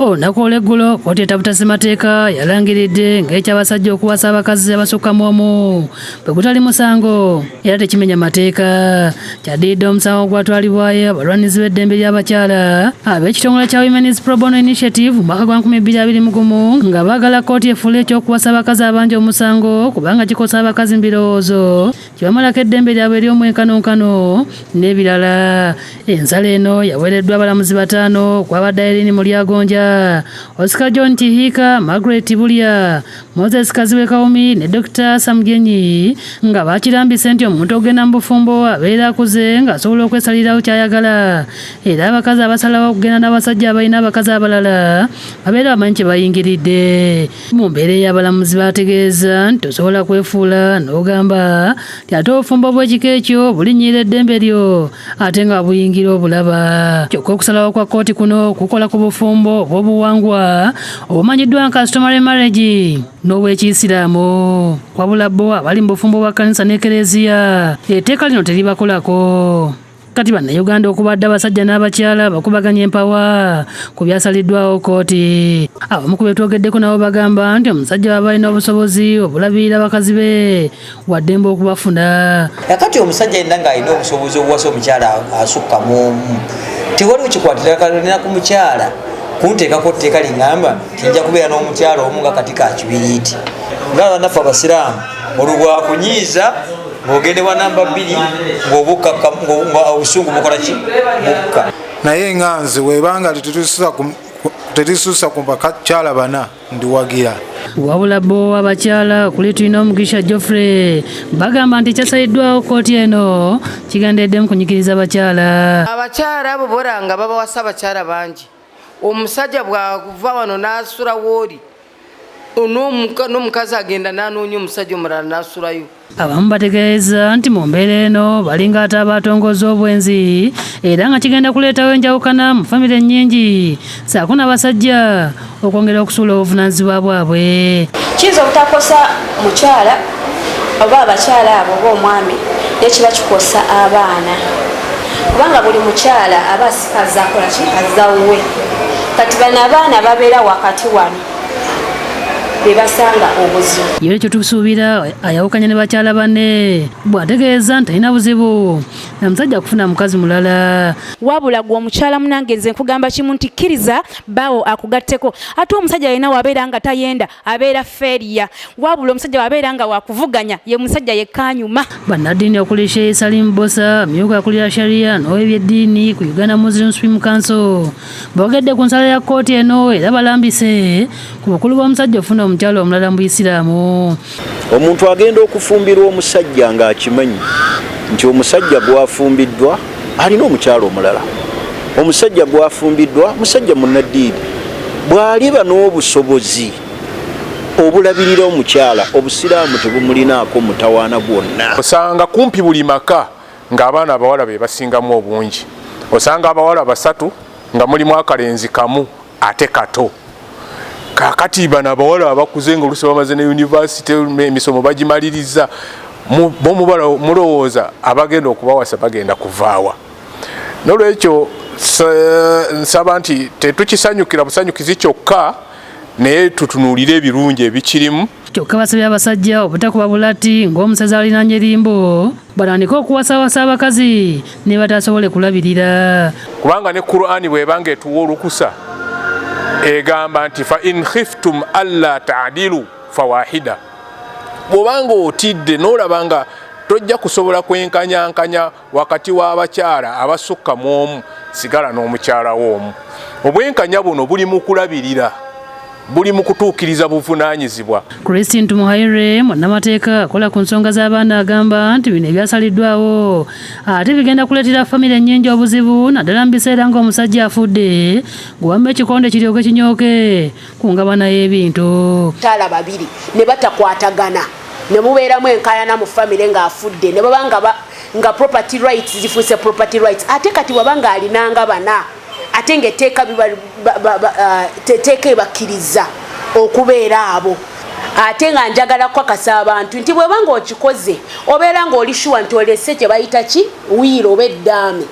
olunaku olw'eggulo kkooti etaputa ssemateeka yalangiridde ng'ekyabasajja okuwasa abakazi abasukkamu omu bwe gutali musango era tekimenya mateeka. Kyaddiridde omusango gwatwalibwayo abalwanizi b'eddembe ly'abakyala ab'ekitongole kya Women's Pro Bono Initiative mu mwaka gwa 2021 nga baagala kkooti efuule ekyokuwasa abakazi abangi omusango kubanga kikosa abakazi mu birowoozo kibamalako eddembe lyabwe ery'omwenkanonkano n'ebirala. Ensala eno yaweereddwa abalamuzi 5 kwabadde Irene Mulyagonja, Oscar John Kihika, Margaret Bulya, Moses Kaziwe Kaumi ne Dr. Samgenyi nga bakirambise nti omuntu ogenda mu bufumbo abeera akuze ng'asobola okwesalirawo kyayagala era abakazi abasalawo okugenda n'abasajja abalina abakazi abalala babeera bamanyi kye bayingiridde. Mu mbeera ey'abalamuzi bategeeza nti tosobola kwefuula n'ogamba nti ate obufumbo bw'ekika ekyo bulinnyira eddembe lyo ate nga buyingira obulaba. Kyokka okusalawo kwa kkooti kuno kukola ku bufumbo obw'obuwangwa obumanyiddwa nka customary marriage n'obw'ekiyisiraamu. Wabula bo abali mu bufumbo bwa kkanisa n'ekereziya etteeka lino teribakolako. Kati bannayuganda okubadde abasajja n'abakyala bakubaganya empawa ku byasaliddwawo kkooti. Abamu ku betwogeddeko nabo bagamba nti omusajja baba alina obusobozi obulabirira abakazi be waddembe okubafuna. Kati omusajja yenna ng'alina obusobozi obuwasa omukyala asukkamu omu tewaliwo kikwatira kalina ku mukyala kunteekako tteeka liŋŋamba kijja kubeera n'omukyala omu nga kati ka kibiriiti. Nga bannaffe abasiraamu olwo kunyiiza ng'ogende wa namba 2 nga obusungu bukola ki bukka. Naye nganze webanga terisusa ku bakyala 4 ndiwagira. Wabula bo abakyala kuli tulina Omugisha Geoffrey bagamba nti kyasaliddwawo kkooti eno kigandedde mu kunyikiriza abakyala. Abakyala abo boranga babawasa abakyala bangi. Omusajja bw'akuva wano n'asula wooli n'omukazi agenda n'anoonya omusajja omulala n'asulayo. Abamu bategeeza nti mu mbeera eno balinga ate abatongoza obwenzi era nga kigenda kuleetawo enjawukana mu famire nnyingi saako n'abasajja okwongera okusuula obuvunaanyizibwa bwabwe. Kiyinza obutakosa mukyala oba abakyala abo oba omwami nekiba kikosa abaana kubanga buli mukyala aba azaakola ki azawuwe. Kati bano abaana babeera wakati wano bebasanga obuzibu. Ye ekyo tusuubira ayawukanya ne bakyala banne bw'ategeeza nti alina buzibu na musajja kufuna mukazi mulala. Wabula gwe omukyala munange nze nkugamba kimu nti kkiriza bawo akugatteko ate omusajja yena wabeera nga tayenda abeera feeriya wabula omusajja wabeera nga wakuvuganya ye musajja yekkanyuma. Bannaddiini okuli Sheikh Salim Bosa myuka akulira sharia n'ow'ebyeddiini ku Uganda Muslim Supreme Council boogedde ku nsala ya kkooti eno era balambise ku bukulu bw'omusajja ofuna omukyala omulala mu Isiraamu. Omuntu agenda okufumbirwa omusajja ng'akimanyi nti omusajja gwafumbiddwa alina omukyala omulala. Omusajja gwafumbiddwa musajja munnaddiini bw'aliba n'obusobozi obulabirira omukyala obusiraamu tebumulinaako mutawaana gwonna. Osanga kumpi buli maka ng'abaana abawala be basingamu obungi. Osanga abawala 3 nga mulimu akalenzi kamu ate kato. Kakati bano abawala abakuze nga oluusi bamaze ne university emisomo bagimaliriza bomubala mulowooza abagenda okubawasa bagenda kuvaawa. Nolwekyo nsaba nti tetukisanyukira busanyukizi kyokka naye tutunuulire ebirungi ebikirimu. Kyokka basabye abasajja obutakuba bulati ng'omusezi alinaanye erimbo batandike okuwasawasa abakazi ne batasobole kulabirira. Kubanga ne Qur'ani bw'ebanga etuwa olukusa egamba nti fa in khiftum alla ta'dilu fawahida. Bw'obanga otidde n'olabanga tojja kusobola kwenkanyankanya wakati w'abakyala abasukka mu omu sigala n'omukyala w'omu. Obwenkanya buno buli mu kulabirira buli mu kutuukiriza buvunaanyizibwa. Christine Tumuhaire munnamateeka akola ku nsonga z'abaana agamba nti bino ebyasaliddwawo ate bigenda kuleetera famire nnyingi obuzibu naddala mu biseera ng'omusajja afudde gwewamu ekikonde kiryoke kinyooke ku ngabana y'ebintu. Abakyala 2 ne batakwatagana ne mubeeramu enkaayana mu famire ng'afudde ne baba nga property rights zifuuse property rights ate kati wabanga alinanga 4 ate ng'etteeka ebakkiriza okubeera abo ate nga njagala kwakasa abantu nti bw'obanga okikoze obeera ng'oli shuwa nti olese kye bayita ki wiiro oba eddaame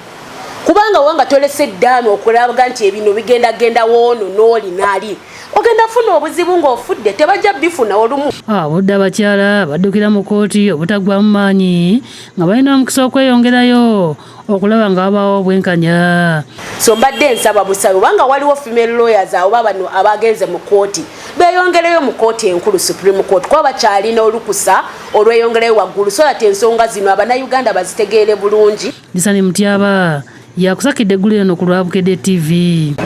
kubanga wanga tolese eddaame okulaga nti ebino bigenda woono n'oli naali ogenda funa obuzibu ng'ofudde tebajja bifuna olumu. Obudde abakyala baddukira mu kooti obutagwa mu maanyi nga balina omukisa okweyongerayo okulaba nga babaawo obwenkanya. So mbadde nsaba busabe obanga waliwo female lawyers oba bano abagenze mu kooti beeyongereyo mu kooti enkulu Supreme Court kuba bakyalina olukusa olweyongereyo waggulu so that ensonga zino Abannayuganda bazitegeere bulungi. Lisani Mutyaba yakusakidde eggulu lino ku Lwabukedde TV.